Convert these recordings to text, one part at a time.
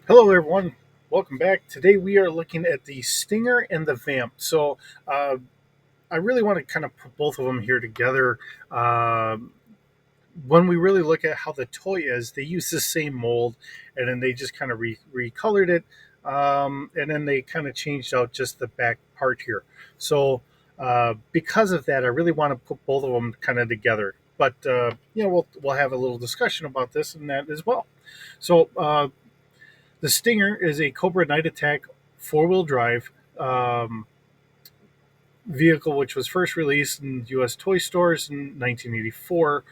Hello, everyone. Welcome back. Today we are looking at the Stinger and the Vamp. Uh, I really want to kind of put both of them here together. Um when we really look at how the toy is, they use the same mold, and then they just kind of recolored it, and then they kind of changed out just the back part here. Because of that, I really want to put both of them kind of together. But we'll have a little discussion about this and that as well. So. The Stinger is a Cobra Night Attack four-wheel drive vehicle, which was first released in U.S. toy stores in 1984.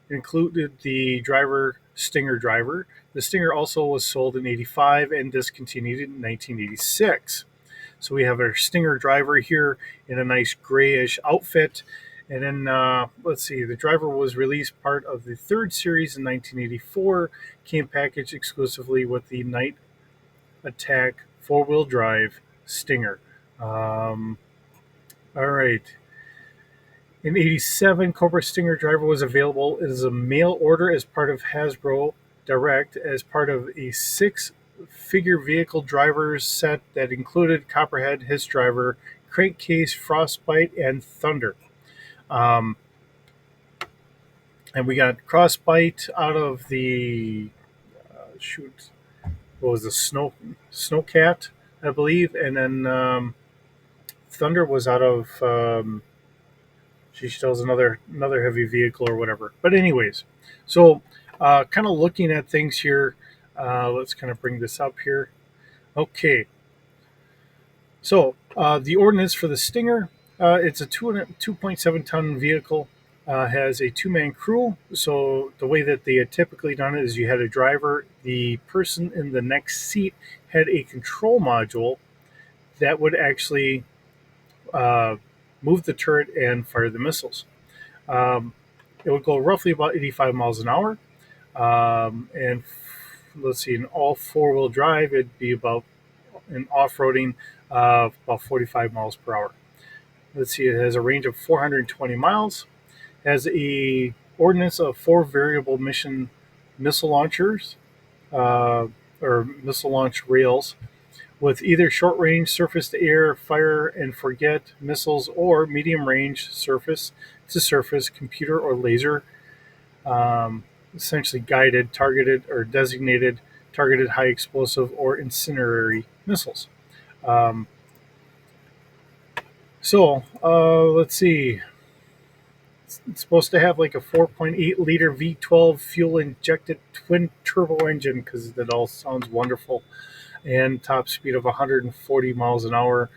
It included the driver Stinger driver. The Stinger also was sold in 85 and discontinued in 1986. So we have our Stinger driver here in a nice grayish outfit. And then let's see, the driver was released part of the third series in 1984, came packaged exclusively with the Night Attack four-wheel drive Stinger. Um, all right. In 87, Cobra Stinger driver was available as a mail order as part of Hasbro Direct as part of a six-figure vehicle drivers set that included Copperhead, his driver, Crankcase, Frostbite, and Thunder. Um, and we got Crossbite out of the shoot, what was the Snowcat, I believe, and then Thunder was out of she tells another heavy vehicle or whatever. But anyways, so kind of looking at things here, let's kind of bring this up here. Okay, so the ordinance for the Stinger, it's a 2.7 ton vehicle. Has a two-man crew. So the way that they had typically done it is you had a driver. The person in the next seat had a control module that would actually uh, move the turret and fire the missiles. Um, it would go roughly about 85 miles an hour. And let's see, in all four-wheel drive, it'd be about in off-roading about 45 miles per hour. Let's see, it has a range of 420 miles. Has a ordnance of four variable mission missile launchers uh, or missile launch rails with either short range surface to air, fire and forget missiles, or medium range surface to surface, computer or laser, um, essentially guided, targeted, or designated targeted high explosive or incendiary missiles. Um, let's see. It's supposed to have like a 4.8 liter V12 fuel injected twin turbo engine because that all sounds wonderful, and top speed of 140 miles an hour.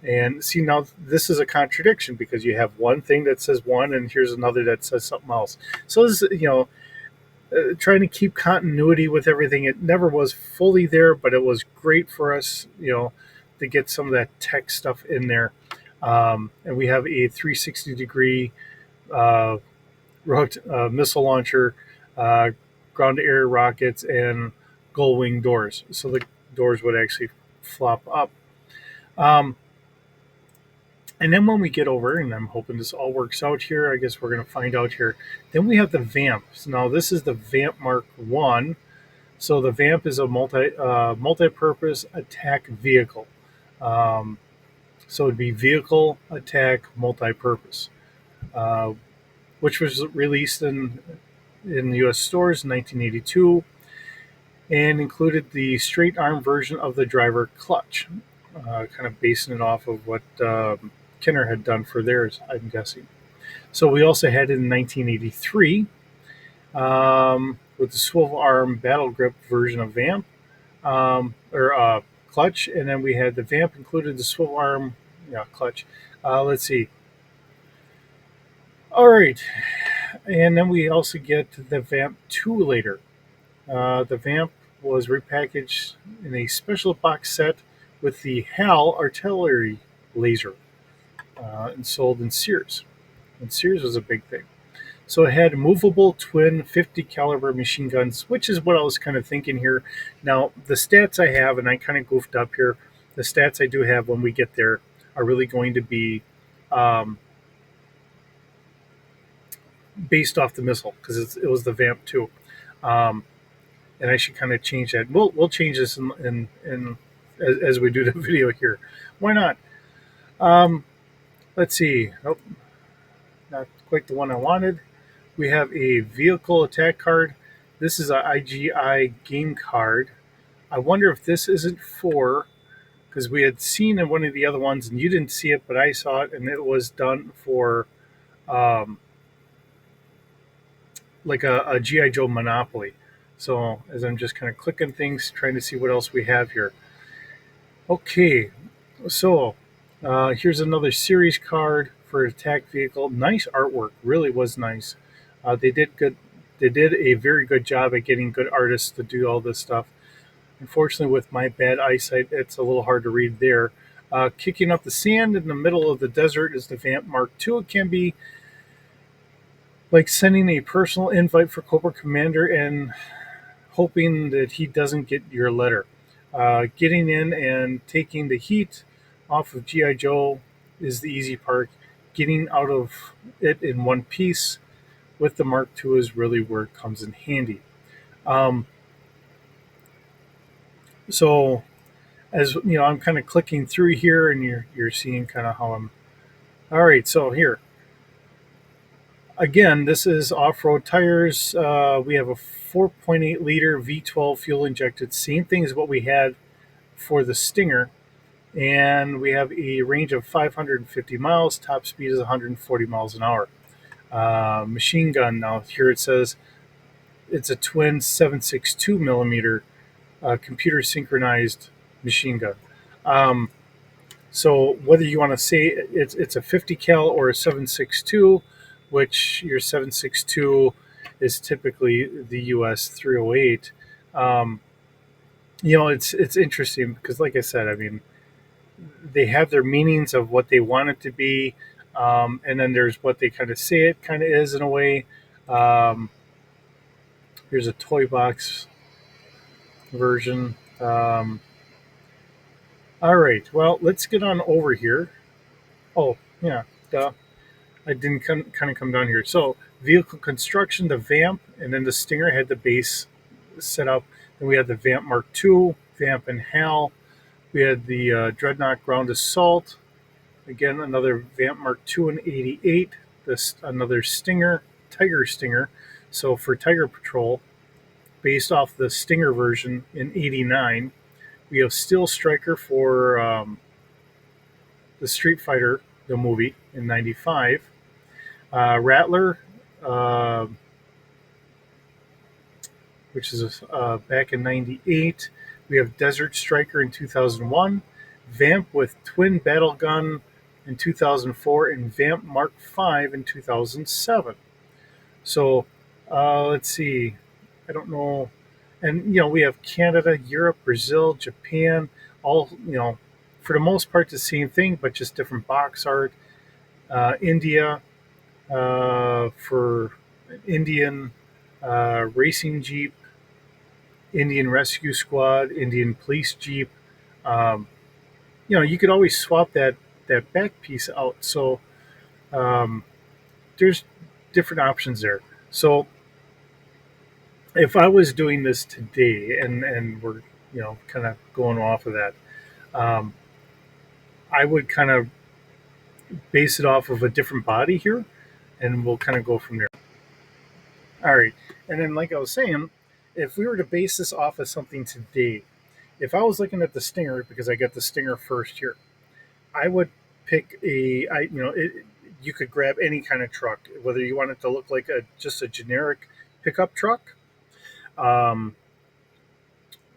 And see, now this is a contradiction because you have one thing that says one, and here's another that says something else. So this, trying to keep continuity with everything. It never was fully there, but it was great for us, to get some of that tech stuff in there. And we have a 360-degree uh, missile launcher, uh, ground to air rockets, and gull wing doors. So the doors would actually flop up. Um, and then when we get over, and I'm hoping this all works out here, I guess we're going to find out here. Then we have the Vamp. So now this is the Vamp Mark One. So the Vamp is a multi-purpose attack vehicle. Um, so it'd be vehicle attack multi-purpose, uh, which was released in the U.S. stores in 1982 and included the straight arm version of the driver clutch, kind of basing it off of what Kenner had done for theirs, I'm guessing. So we also had it in 1983 with the swivel arm battle grip version of Vamp or clutch, and then we had the Vamp included the swivel arm, clutch. Let's see. All right, and then we also get the Vamp 2 later. The Vamp was repackaged in a special box set with the HAL artillery laser and sold in Sears. And Sears was a big thing. So it had movable twin 50 caliber machine guns, which is what I was kind of thinking here. Now, the stats I have, and I kind of goofed up here, the stats I do have when we get there are really going to be um, based off the missile because it was the Vamp 2. Um, and I should kind of change that. We'll change this in as we do the video here. Why not? Um, let's see. Oh, not quite the one I wanted. We have a vehicle attack card. This is a IGI game card. I wonder if this isn't for, because we had seen in one of the other ones and you didn't see it, but I saw it, and it was done for um, like a GI Joe Monopoly. So as I'm just kind of clicking things, trying to see what else we have here. Okay, so here's another series card for attack vehicle. Nice artwork, really was nice. They did good. They did a very good job at getting good artists to do all this stuff. Unfortunately, with my bad eyesight, it's a little hard to read there. Kicking up the sand in the middle of the desert is the Vamp Mark II. It can be like sending a personal invite for Cobra Commander and hoping that he doesn't get your letter. Getting in and taking the heat off of GI Joe is the easy part. Getting out of it in one piece with the Mark II is really where it comes in handy. Um, so as you know, I'm kind of clicking through here, and you're seeing kind of how I'm. All right, so here again, this is off-road tires. We have a 4.8 liter V12 fuel injected. Same thing as what we had for the Stinger, and we have a range of 550 miles. Top speed is 140 miles an hour. Machine gun. Now here it says it's a twin 7.62 millimeter computer synchronized machine gun. Um, so whether you want to say it's a 50 cal or a 7.62, which your 7.62 is typically the US 308. Um, it's interesting because, like I said, I mean, they have their meanings of what they want it to be, and then there's what they kind of say it kind of is in a way. Um, here's a toy box version. All right, well, let's get on over here. Oh, yeah, duh. I didn't kind of come down here. So vehicle construction, the Vamp, and then the Stinger had the base set up. Then we had the Vamp Mark II, Vamp and HAL. We had the Dreadnought Ground Assault. Again, another Vamp Mark II in '88. This another Stinger, Tiger Stinger. So for Tiger Patrol, based off the Stinger version in '89. We have Steel Striker for the Street Fighter, the movie in '95. Rattler, uh, which is back in '98. We have Desert Striker in 2001, Vamp with Twin Battle Gun in 2004, and Vamp Mark V in 2007. So let's see. I don't know. And, we have Canada, Europe, Brazil, Japan, all, for the most part, the same thing, but just different box art. India, for Indian racing Jeep, Indian Rescue Squad, Indian Police Jeep. Um, you could always swap that back piece out. So um, there's different options there. So if I was doing this today, and we're kind of going off of that, um, I would kind of base it off of a different body here, and we'll kind of go from there. All right, and then like I was saying, if we were to base this off of something today, if I was looking at the Stinger because I got the Stinger first here, I would pick you could grab any kind of truck, whether you want it to look like just a generic pickup truck, um,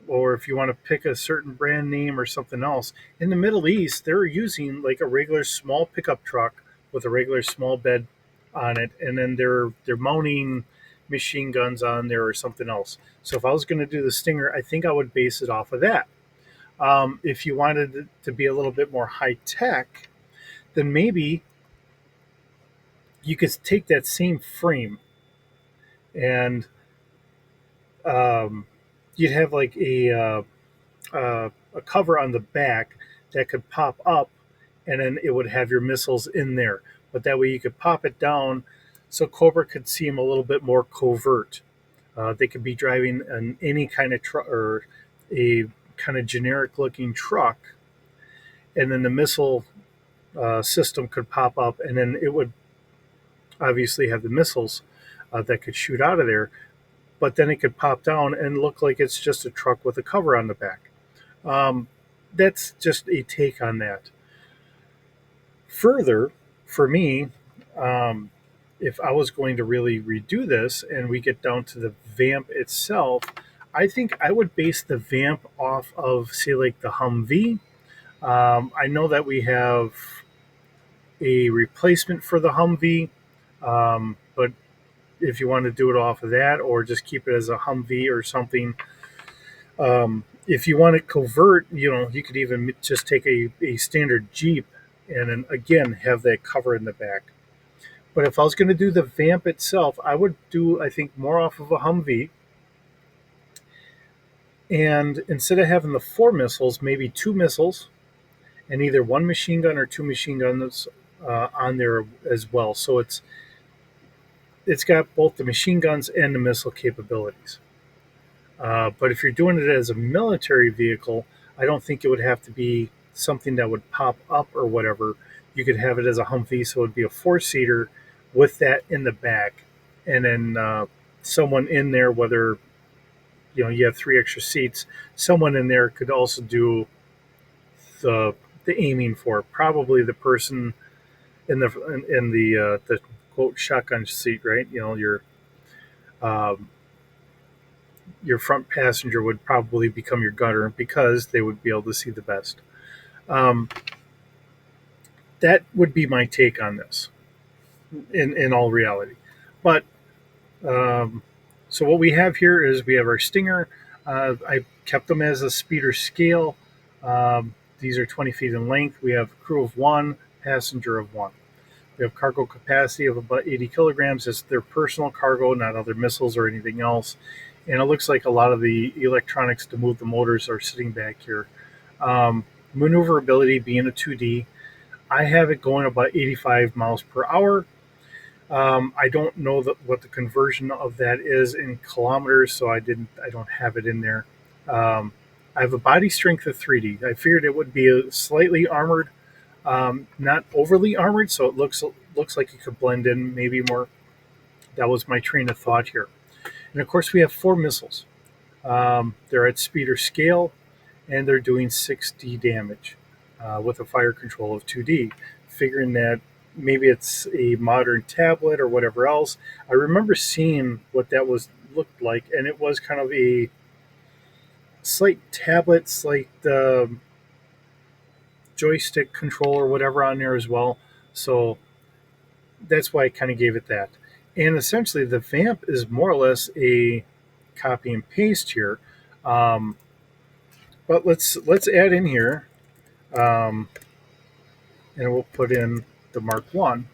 or if you want to pick a certain brand name or something else. In the Middle East, they're using like a regular small pickup truck with a regular small bed on it, and then they're mounting machine guns on there or something else. So if I was going to do the Stinger, I think I would base it off of that. If you wanted it to be a little bit more high tech, then maybe you could take that same frame and you'd have like a cover on the back that could pop up, and then it would have your missiles in there. But that way you could pop it down so Cobra could seem a little bit more covert. They could be driving any kind of truck or a kind of generic looking truck, and then the missile system could pop up, and then it would obviously have the missiles that could shoot out of there, but then it could pop down and look like it's just a truck with a cover on the back. Um, that's just a take on that. Further, for me, um, if I was going to really redo this and we get down to the Vamp itself, I think I would base the Vamp off of, say, like the Humvee. I know that we have a replacement for the Humvee, but if you want to do it off of that or just keep it as a Humvee or something, if you want to convert, you could even just take a standard Jeep and then again have that cover in the back. But if I was going to do the Vamp itself, I would do, I think, more off of a Humvee. And instead of having the four missiles, maybe two missiles and either one machine gun or two machine guns on there as well. So it's got both the machine guns and the missile capabilities. But if you're doing it as a military vehicle, I don't think it would have to be something that would pop up or whatever. You could have it as a Humvee, so it would be a four-seater with that in the back, and then someone in there, whether you have three extra seats, someone in there could also do the the aiming for it. Probably the person in the quote shotgun seat, right? Um, your front passenger would probably become your gunner because they would be able to see the best. Um, that would be my take on this in all reality. But um, so what we have here is we have our Stinger. I kept them as a speeder scale. These are 20 feet in length. We have crew of one, passenger of one. We have cargo capacity of about 80 kilograms. It's their personal cargo, not other missiles or anything else. And it looks like a lot of the electronics to move the motors are sitting back here. Maneuverability being a 2D, I have it going about 85 miles per hour. I don't know what the conversion of that is in kilometers, so I don't have it in there. Um, I have a body strength of 3D. I figured it would be a slightly armored, not overly armored, so it looks like it could blend in maybe more. That was my train of thought here. And of course, we have four missiles. They're at speed or scale, and they're doing 60 damage with a fire control of 2D. Figuring that maybe it's a modern tablet or whatever else. I remember seeing what that was looked like, and it was kind of a slight tablet, slight joystick control or whatever on there as well. So that's why I kind of gave it that. And essentially, the Vamp is more or less a copy and paste here. Um, but let's add in here, um, and we'll put in the Mark One.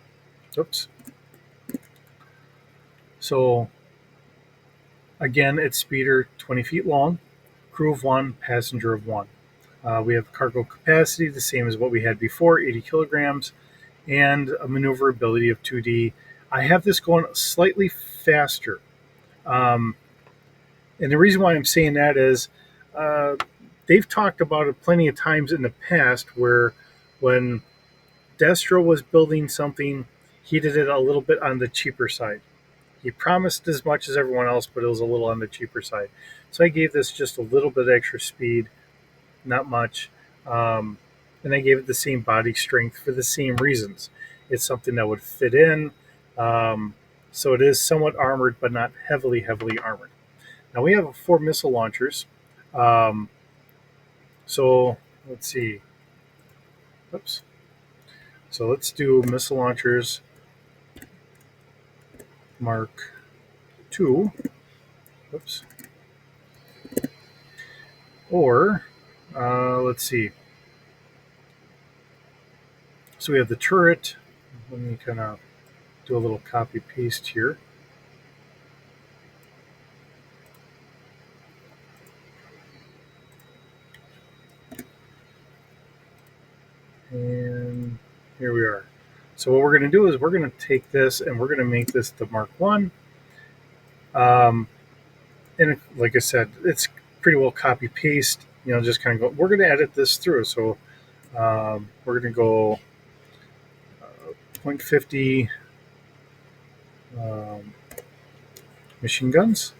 Oops. So again, it's speeder 20 feet long, crew of one, passenger of one. We have cargo capacity, the same as what we had before, 80 kilograms, and a maneuverability of 2D. I have this going slightly faster. Um, and the reason why I'm saying that is uh, they've talked about it plenty of times in the past where when Destro was building something, he did it a little bit on the cheaper side. He promised as much as everyone else, but it was a little on the cheaper side. So I gave this just a little bit extra speed, not much. Um, and I gave it the same body strength for the same reasons. It's something that would fit in. Um, so it is somewhat armored, but not heavily, heavily armored. Now we have four missile launchers. Um, so let's see. Oops. So let's do missile launchers Mark II. Oops. Or let's see. So we have the turret. Let me kind of do a little copy paste here. And here we are. So what we're going to do is we're going to take this and we're going to make this the Mark One. And like I said, it's pretty well copy paste. Just kind of go. We're going to edit this through, so we're going to go 0.50 um, machine guns,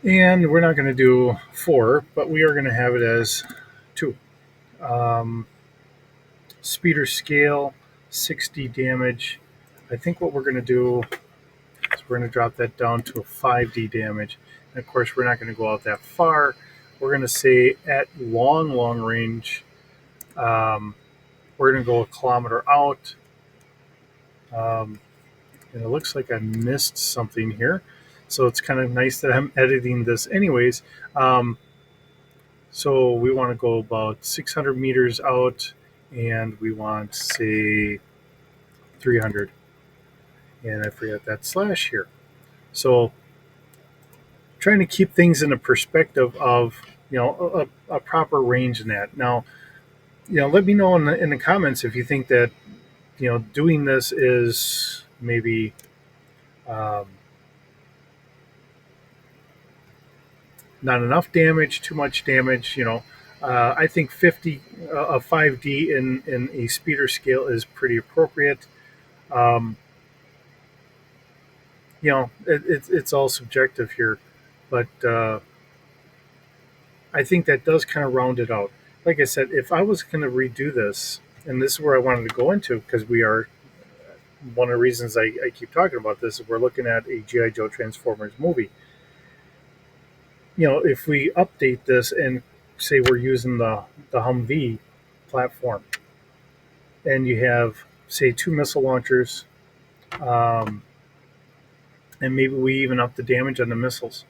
and we're not going to do 4, but we are going to have it as 2. Um, Speeder scale, 60 damage. I think what we're going to do is we're going to drop that down to a 5D damage. And of course, we're not going to go out that far. We're going to say at long range, um, we're going to go a kilometer out. Um, and it looks like I missed something here. So it's kind of nice that I'm editing this anyways. So we want to go about 600 meters out, and we want, say, 300. And I forgot that slash here. So trying to keep things in a perspective of a proper range in that. Now, let me know in the comments if you think that doing this is maybe um, not enough damage, too much damage. I think 50 a 5D in a speeder scale is pretty appropriate. Um, it's all subjective here, but I think that does kind of round it out. Like I said, if I was going to redo this, and this is where I wanted to go into, because we are one of the reasons I keep talking about this is we're looking at a GIJoe Transformers movie. If we update this and say we're using the Humvee platform, and you have, say, 2 missile launchers, um, and maybe we even up the damage on the missiles.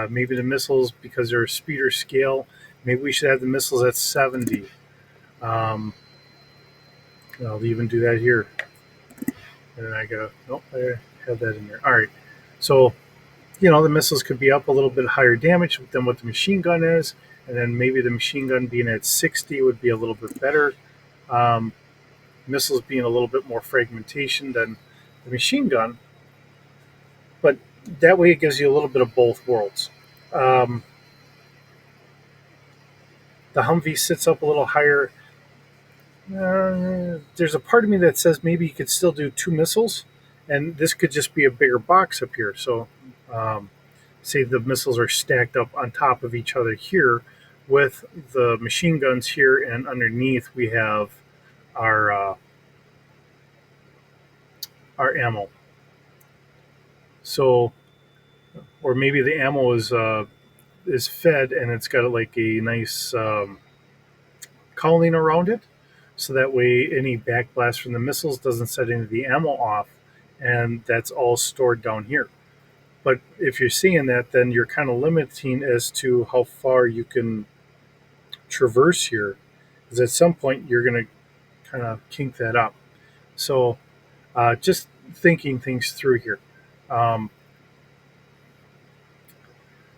Maybe the missiles, because they're a speeder scale, maybe we should have the missiles at 70. Um, I'll even do that here. And then I go, nope, I have that in there. All right. So, the missiles could be up a little bit higher damage than what the machine gun is. And then maybe the machine gun being at 60 would be a little bit better. Um, Missiles being a little bit more fragmentation than the machine gun. But that way it gives you a little bit of both worlds. Um, the Humvee sits up a little higher. There's a part of me that says maybe you could still do 2 missiles, and this could just be a bigger box up here. So, um, say the missiles are stacked up on top of each other here, with the machine guns here, and underneath we have our our ammo. So, or maybe the ammo is fed and it's got like a nice cowling around it, so that way any backblast from the missiles doesn't set any of the ammo off, and that's all stored down here. But if you're seeing that, then you're kind of limiting as to how far you can traverse here, because at some point you're going to kind of kink that up. So just thinking things through here. Um,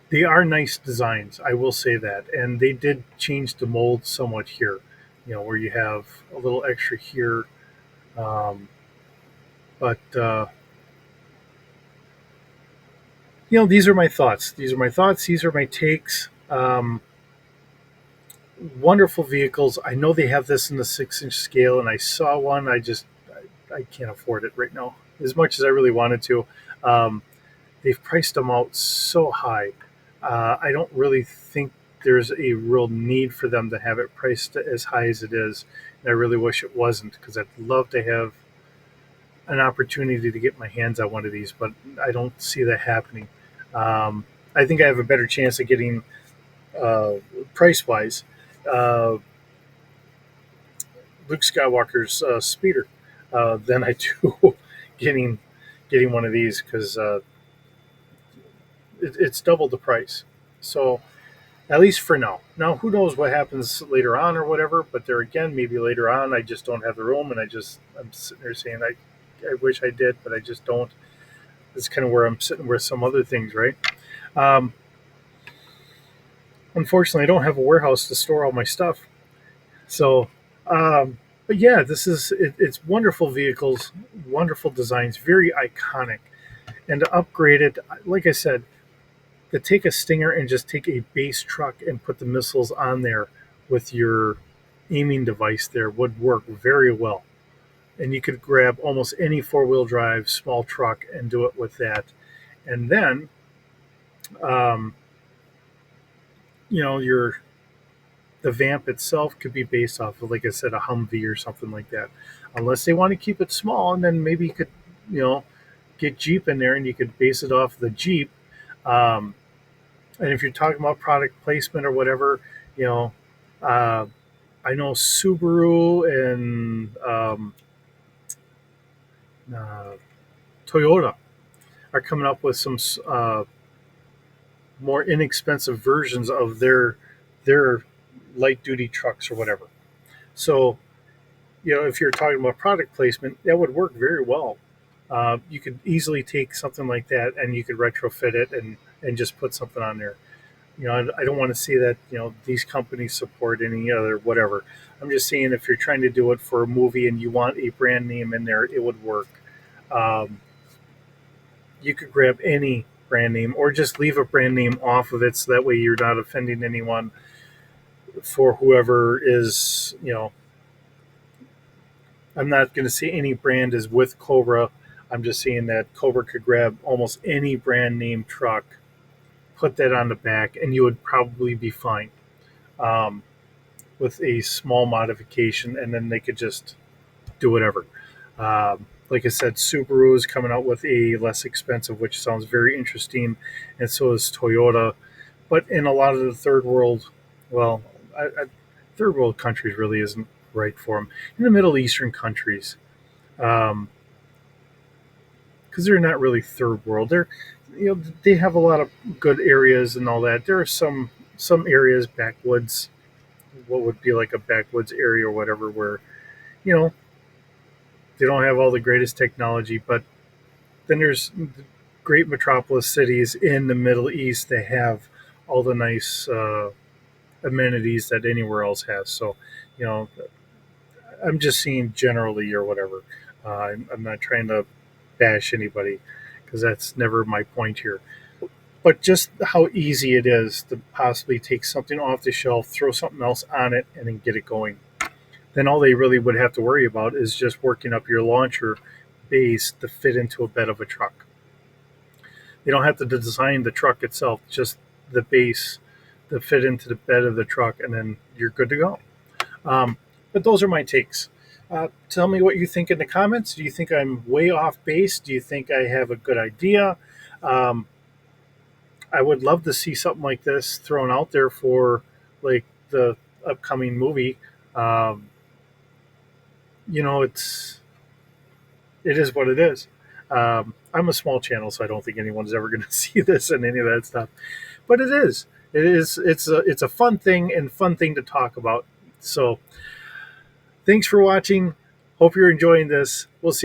they are nice designs, I will say that, and they did change the mold somewhat here. Where you have a little extra here, um, but these are my thoughts. These are my thoughts. These are my takes. Wonderful vehicles. I know they have this in the 6-inch scale, and I saw one. I can't afford it right now as much as I really wanted to. Um, they've priced them out so high. I don't really think there's a real need for them to have it priced as high as it is. And I really wish it wasn't, because I'd love to have an opportunity to get my hands on one of these, but I don't see that happening. Um, I think I have a better chance of getting, uh, price wise, uh, Luke Skywalker's speeder than I do getting getting one of these, because it's double the price. So at least for now. Now, who knows what happens later on or whatever? But there again, maybe later on I just don't have the room, and I'm sitting there saying I wish I did, but I just don't. It's kind of where I'm sitting with some other things, right? Um, Unfortunately, I don't have a warehouse to store all my stuff. So, um, But yeah, it's wonderful vehicles, wonderful designs, very iconic. And to upgrade it, like I said, to take a Stinger and just take a base truck and put the missiles on there with your aiming device there would work very well. And you could grab almost any four-wheel drive small truck and do it with that. And then, um, your the Vamp itself could be based off of, like I said, a Humvee or something like that. Unless they want to keep it small, and then maybe you could, you know, get Jeep in there and you could base it off the Jeep. Um, and if you're talking about product placement or whatever, you know, uh, I know Subaru and uh, Toyota are coming up with some more inexpensive versions of their light duty trucks or whatever. So, if you're talking about product placement, that would work very well. You could easily take something like that and you could retrofit it and just put something on there. I don't want to see that, these companies support any other whatever. I'm just saying if you're trying to do it for a movie and you want a brand name in there, it would work. Um, you could grab any brand name or just leave a brand name off of it so that way you're not offending anyone for whoever is, I'm not going to say any brand is with Cobra. I'm just saying that Cobra could grab almost any brand name truck, put that on the back, and you would probably be fine um, with a small modification, and then they could just do whatever. Like I said, Subaru is coming out with a less expensive, which sounds very interesting, and so is Toyota. But in a lot of the third world, well, third world countries really isn't right for them. In the Middle Eastern countries, um, because they're not really third world. They have a lot of good areas and all that. There are some areas, backwoods, what would be like a backwoods area or whatever, where you know they don't have all the greatest technology. But then there's great metropolis cities in the Middle East that have all the nice amenities that anywhere else has. So, you know, I'm just seeing generally or whatever. I'm not trying to bash anybody because that's never my point here. But just how easy it is to possibly take something off the shelf, throw something else on it, and then get it going. Then all they really would have to worry about is just working up your launcher base to fit into a bed of a truck. They don't have to design the truck itself, just the base to fit into the bed of the truck, and then you're good to go. But those are my takes. Tell me what you think in the comments. Do you think I'm way off base? Do you think I have a good idea? Um, I would love to see something like this thrown out there for like the upcoming movie. Um, it is what it is. I'm a small channel, so I don't think anyone's ever going to see this and any of that stuff. But it is. It is. It's a fun thing and fun thing to talk about. So, thanks for watching. Hope you're enjoying this. We'll see.